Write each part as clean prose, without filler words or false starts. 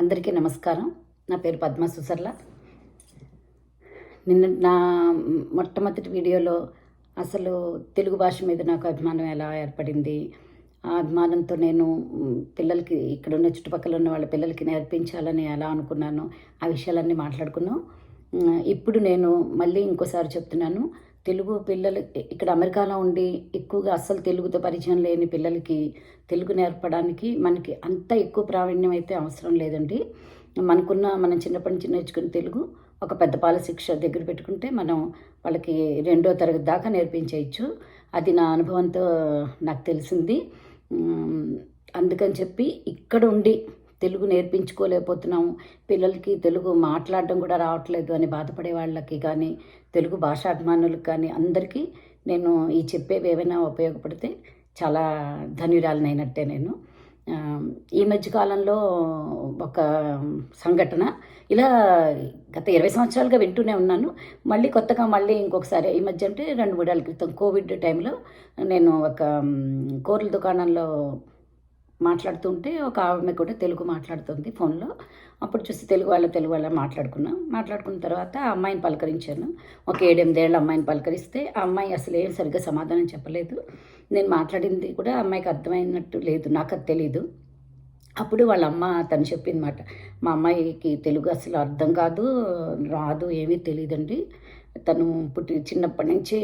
అందరికీ నమస్కారం. నా పేరు పద్మ సుసర్ల. నిన్న నా మొట్టమొదటి వీడియోలో అసలు తెలుగు భాష మీద నాకు అభిమానం ఎలా ఏర్పడింది, ఆ అభిమానంతో నేను పిల్లలకి ఇక్కడున్న చుట్టుపక్కల ఉన్న వాళ్ళ పిల్లలకి నేర్పించాలని ఎలా అనుకున్నానో ఆ విషయాలన్నీ మాట్లాడుకున్నాం. ఇప్పుడు నేను మళ్ళీ ఇంకోసారి చెప్తున్నాను. తెలుగు పిల్లలు ఇక్కడ అమెరికాలో ఉండి ఎక్కువగా అస్సలు తెలుగుతో పరిచయం లేని పిల్లలకి తెలుగు నేర్పడానికి మనకి అంత ఎక్కువ ప్రావీణ్యం అయితే అవసరం లేదండి. మనం చిన్నప్పటి నుంచి నేర్చుకున్న తెలుగు ఒక పెద్ద పాల శిక్ష దగ్గర పెట్టుకుంటే మనం వాళ్ళకి 2వ తరగతి దాకా నేర్పించేయచ్చు. అది నా అనుభవంతో నాకు తెలిసింది. అందుకని చెప్పి ఇక్కడ ఉండి తెలుగు నేర్పించుకోలేకపోతున్నాము, పిల్లలకి తెలుగు మాట్లాడడం కూడా రావట్లేదు అని బాధపడే వాళ్ళకి కానీ, తెలుగు భాషాభిమానులకు కానీ అందరికీ నేను ఈ చెప్పేవి ఏవైనా ఉపయోగపడితే చాలా ధన్యురాలనైనట్టే నేను. ఈ మధ్యకాలంలో ఒక సంఘటన ఇలా గత 20 సంవత్సరాలుగా వింటూనే ఉన్నాను. కొత్తగా ఇంకొకసారి ఈ మధ్య అంటే 2-3 ఏళ్ల క్రితం కోవిడ్ టైంలో నేను ఒక కూరల దుకాణంలో మాట్లాడుతుంటే ఒక ఆమె కూడా తెలుగు మాట్లాడుతుంది ఫోన్లో. అప్పుడు చూసి తెలుగు వాళ్ళ మాట్లాడుకున్న తర్వాత ఆ అమ్మాయిని పలకరించాను. ఒక 7-8 ఏళ్ళ అమ్మాయిని పలకరిస్తే ఆ అమ్మాయి అసలు ఏం సరిగ్గా సమాధానం చెప్పలేదు. నేను మాట్లాడింది కూడా అమ్మాయికి అర్థమైనట్టు లేదు, నాకు అది తెలీదు. అప్పుడు వాళ్ళ అమ్మ తను చెప్పిందన్నమాట, మా అమ్మాయికి తెలుగు అసలు అర్థం కాదు, రాదు, ఏమీ తెలియదండి. తను చిన్నప్పటి నుంచి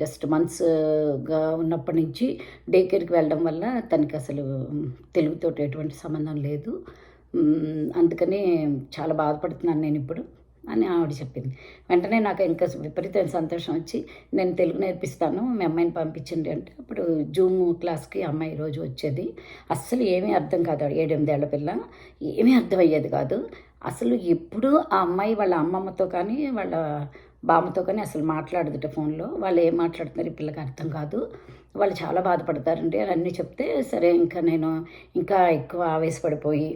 జస్ట్ మంత్స్గా ఉన్నప్పటి నుంచి డే కేర్కి వెళ్ళడం వల్ల తనకి అసలు తెలుగుతో ఎటువంటి సంబంధం లేదు. అందుకని చాలా బాధపడుతున్నాను నేను ఇప్పుడు అని ఆవిడ చెప్పింది. వెంటనే నాకు ఇంకా విపరీతమైన సంతోషం వచ్చి, నేను తెలుగు నేర్పిస్తాను, మీ అమ్మాయిని పంపించండి అంటే అప్పుడు జూమ్ క్లాస్కి అమ్మాయి రోజు వచ్చేది. అస్సలు ఏమీ అర్థం కాదు, 7-8 ఏళ్ల పిల్ల, ఏమీ అర్థమయ్యేది కాదు. అసలు ఎప్పుడూ ఆ అమ్మాయి వాళ్ళ అమ్మమ్మతో కానీ వాళ్ళ బామ్మతో కానీ అసలు మాట్లాడదుట ఫోన్లో. వాళ్ళు ఏం మాట్లాడుతున్నారు ఈ పిల్లకి అర్థం కాదు, వాళ్ళు చాలా బాధపడతారండి అని అన్నీ చెప్తే, సరే ఇంకా నేను ఇంకా ఎక్కువ ఆవేశపడిపోయి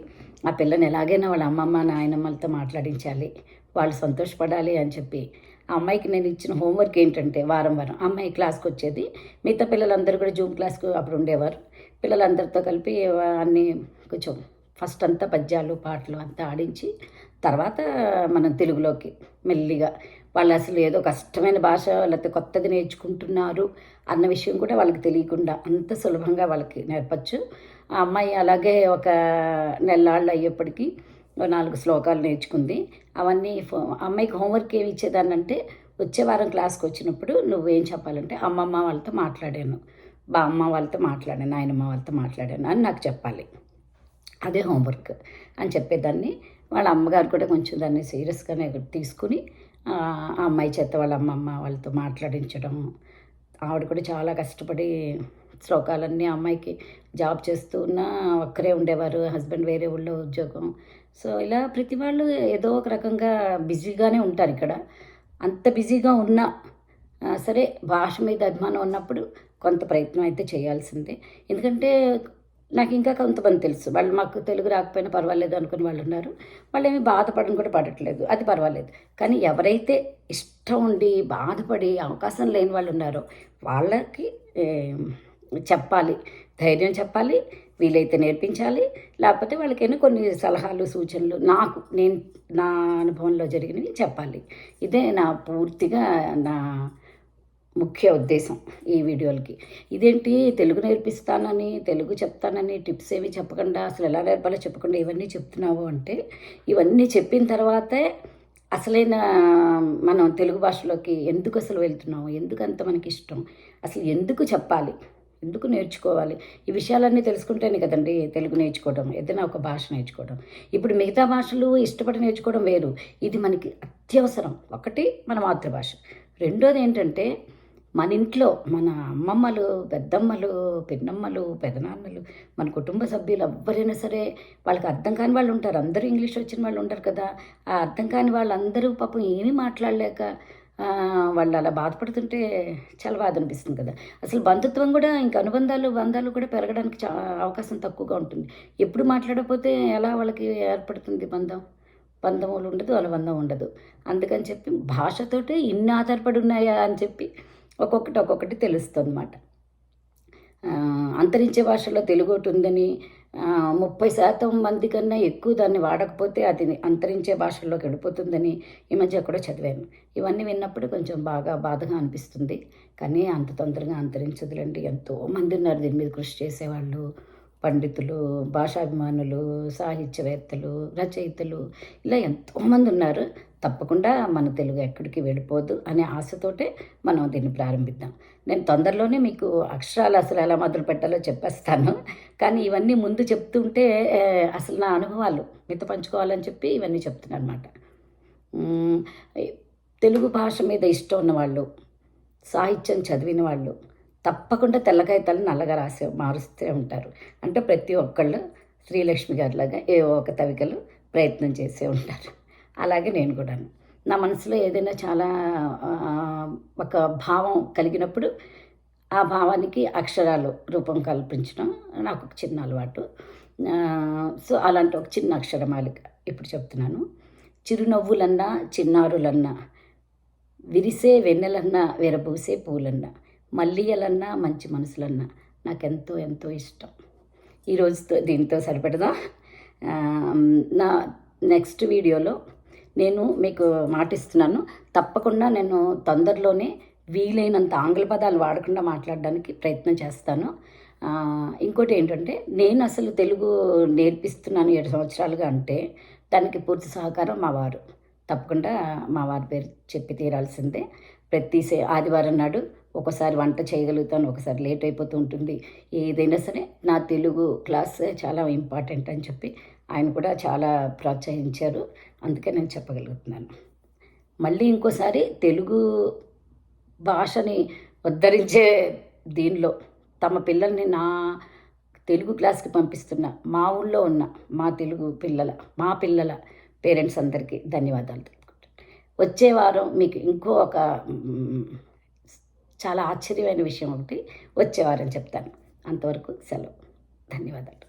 ఆ పిల్లని ఎలాగైనా వాళ్ళ అమ్మమ్మ నాయనమ్మలతో మాట్లాడించాలి, వాళ్ళు సంతోషపడాలి అని చెప్పి ఆ అమ్మాయికి నేను ఇచ్చిన హోంవర్క్ ఏంటంటే వారం అమ్మాయి క్లాస్కి వచ్చేది. మిగతా పిల్లలందరూ కూడా జూమ్ క్లాస్కు అప్పుడు ఉండేవారు. పిల్లలందరితో కలిపి అన్నీ కొంచెం ఫస్ట్ అంతా పద్యాలు పాటలు అంతా ఆడించి తర్వాత మనం తెలుగులోకి మెల్లిగా, వాళ్ళు అసలు ఏదో కష్టమైన భాష లేకపోతే కొత్తది నేర్చుకుంటున్నారు అన్న విషయం కూడా వాళ్ళకి తెలియకుండా అంత సులభంగా వాళ్ళకి నేర్పచ్చు. ఆ అమ్మాయి అలాగే ఒక నెల్లాళ్ళు అయ్యేప్పటికీ 4 శ్లోకాలు నేర్చుకుంది. అవన్నీ అమ్మాయికి హోంవర్క్ ఏమి ఇచ్చేదాన్నంటే, వచ్చే వారం క్లాస్కి వచ్చినప్పుడు నువ్వేం చెప్పాలంటే, అమ్మమ్మ వాళ్ళతో మాట్లాడాను, బామ్మ వాళ్ళతో మాట్లాడాను, నాయనమ్మ వాళ్ళతో మాట్లాడాను అని నాకు చెప్పాలి, అదే హోంవర్క్ అని చెప్పేదాన్ని. వాళ్ళ అమ్మగారు కూడా కొంచెం దాన్ని సీరియస్గానే తీసుకుని ఆ అమ్మాయి చేత వాళ్ళ అమ్మమ్మ వాళ్ళతో మాట్లాడించడం. ఆవిడ కూడా చాలా కష్టపడి శ్లోకాలన్నీ, అమ్మాయికి జాబ్ చేస్తూ ఉన్న ఒక్కరే ఉండేవారు, హస్బెండ్ వేరే ఊళ్ళో ఉద్యోగం. సో ఇలా ప్రతి వాళ్ళు ఏదో ఒక రకంగా బిజీగానే ఉంటారు ఇక్కడ. అంత బిజీగా ఉన్నా సరే భాష మీద అభిమానం ఉన్నప్పుడు కొంత ప్రయత్నం అయితే చేయాల్సిందే. ఎందుకంటే నాకు ఇంకా కొంతమంది తెలుసు, వాళ్ళు మాకు తెలుగు రాకపోయినా పర్వాలేదు అనుకుని వాళ్ళు ఉన్నారు. వాళ్ళు ఏమీ బాధపడడం కూడా పడట్లేదు, అది పర్వాలేదు. కానీ ఎవరైతే ఇష్టం ఉండి బాధపడి అవకాశం లేని వాళ్ళు ఉన్నారో వాళ్ళకి చెప్పాలి, ధైర్యం చెప్పాలి, వీలైతే నేర్పించాలి. లేకపోతే వాళ్ళకైనా కొన్ని సలహాలు సూచనలు నేను నా అనుభవంలో జరిగినవి చెప్పాలి. ఇదే నా పూర్తిగా నా ముఖ్య ఉద్దేశం ఈ వీడియోలకి. ఇదేంటి తెలుగు నేర్పిస్తానని, తెలుగు చెప్తానని టిప్స్ ఏవి చెప్పకుండా, అసలు ఎలా నేర్పాలో చెప్పకుండా ఇవన్నీ చెప్తున్నావు అంటే, ఇవన్నీ చెప్పిన తర్వాతే అసలైన మనం తెలుగు భాషలోకి ఎందుకు అసలు వెళ్తున్నాము, ఎందుకంత మనకి ఇష్టం, అసలు ఎందుకు చెప్పాలి, ఎందుకు నేర్చుకోవాలి, ఈ విషయాలన్నీ తెలుసుకుంటేనే కదండి తెలుగు నేర్చుకోవడం, ఏదైనా ఒక భాష నేర్చుకోవడం. ఇప్పుడు మిగతా భాషలు ఇష్టపడి నేర్చుకోవడం వేరు, ఇది మనకి అత్యవసరం. ఒకటి మన మాతృభాష, రెండోది ఏంటంటే మన ఇంట్లో మన అమ్మమ్మలు, పెద్దమ్మలు, పిన్నమ్మలు, పెదనాన్నలు, మన కుటుంబ సభ్యులు ఎవ్వరైనా సరే వాళ్ళకి అర్థం కాని వాళ్ళు ఉంటారు. అందరూ ఇంగ్లీష్ వచ్చిన వాళ్ళు ఉంటారు కదా. ఆ అర్థం కాని వాళ్ళందరూ పాపం ఏమీ మాట్లాడలేక వాళ్ళు అలా బాధపడుతుంటే చాలా బాధ అనిపిస్తుంది కదా. అసలు బంధుత్వం కూడా ఇంకా బంధాలు కూడా పెరగడానికి అవకాశం తక్కువగా ఉంటుంది. ఎప్పుడు మాట్లాడకపోతే ఎలా వాళ్ళకి ఏర్పడుతుంది బంధములు ఉండదు, అనుబంధం ఉండదు. అందుకని చెప్పి భాషతోటే ఇన్ని ఆధారపడి ఉన్నాయా అని చెప్పి ఒక్కొక్కటి తెలుస్తుంది అన్నమాట. అంతరించే భాషలో తెలుగు ఒకటి ఉందని 30% మంది కన్నా ఎక్కువ దాన్ని వాడకపోతే అది అంతరించే భాషల్లోకి వెళ్ళిపోతుందని ఈ మధ్య కూడా చదివాను. ఇవన్నీ విన్నప్పుడు కొంచెం బాగా బాధగా అనిపిస్తుంది. కానీ అంత తొందరగా అంతరించదులేండి. ఎంతోమంది ఉన్నారు దీని మీద కృషి చేసేవాళ్ళు. పండితులు, భాషాభిమానులు, సాహిత్యవేత్తలు, రచయితలు ఇలా ఎంతోమంది ఉన్నారు. తప్పకుండా మన తెలుగు ఎక్కడికి వెళ్ళిపోదు అనే ఆశతోటే మనం దీన్ని ప్రారంభిద్దాం. నేను తొందరలోనే మీకు అక్షరాలు అసలు ఎలా మొదలు పెట్టాలో చెప్పేస్తాను. కానీ ఇవన్నీ ముందు చెప్తుంటే అసలు నా అనుభవాలు మీతో పంచుకోవాలని చెప్పి ఇవన్నీ చెప్తున్నాను అనమాట. తెలుగు భాష మీద ఇష్టం ఉన్నవాళ్ళు, సాహిత్యం చదివిన వాళ్ళు తప్పకుండా తెల్ల కాగితాలు నల్లగా మారుస్తూ ఉంటారు. అంటే ప్రతి ఒక్కళ్ళు శ్రీలక్ష్మి గారిలాగా ఏవో ఒక తవికలు ప్రయత్నం చేసే ఉంటారు. అలాగే నేను కూడాను. నా మనసులో ఏదైనా చాలా ఒక భావం కలిగినప్పుడు ఆ భావానికి అక్షరాలు రూపం కల్పించడం నాకు ఒక చిన్న అలవాటు. సో అలాంటి ఒక చిన్న అక్షరమాలిక ఇప్పుడు చెప్తున్నాను. చిరునవ్వులన్నా, చిన్నారులన్నా, విరిసే వెన్నెలన్నా, విరబూసే పూలన్నా, మల్లియలన్నా, మంచి మనసులన్నా నాకెంతో ఎంతో ఇష్టం. ఈరోజుతో దీంతో సరిపెడదాం. నా నెక్స్ట్ వీడియోలో నేను మీకు మాటిస్తున్నాను, తప్పకుండా నేను తొందరలోనే వీలైనంత ఆంగ్ల పదాలు వాడకుండా మాట్లాడడానికి ప్రయత్నం చేస్తాను. ఇంకోటి ఏంటంటే, నేను అసలు తెలుగు నేర్పిస్తున్నాను 7 సంవత్సరాలుగా అంటే దానికి పూర్తి సహకారం మా వారు. తప్పకుండా మా వారి పేరు చెప్పి తీరాల్సిందే. ప్రతి ఆదివారం నాడు ఒకసారి వంట చేయగలుగుతాను, ఒకసారి లేట్ అయిపోతూ ఉంటుంది. ఏదైనా సరే నా తెలుగు క్లాస్ చాలా ఇంపార్టెంట్ అని చెప్పి ఆయన కూడా చాలా ప్రోత్సహించారు. అందుకే నేను చెప్పగలుగుతున్నాను. మళ్ళీ ఇంకోసారి తెలుగు భాషని ఉద్ధరించే దీనిలో తమ పిల్లల్ని నా తెలుగు క్లాస్కి పంపిస్తున్న మా ఊళ్ళో ఉన్న మా పిల్లల పేరెంట్స్ అందరికీ ధన్యవాదాలు తెలుపుకుంటాను. వచ్చే వారం మీకు ఇంకో ఒక చాలా ఆశ్చర్యమైన విషయం ఒకటి వచ్చే వారం చెప్తాను. అంతవరకు సెలవు. ధన్యవాదాలు.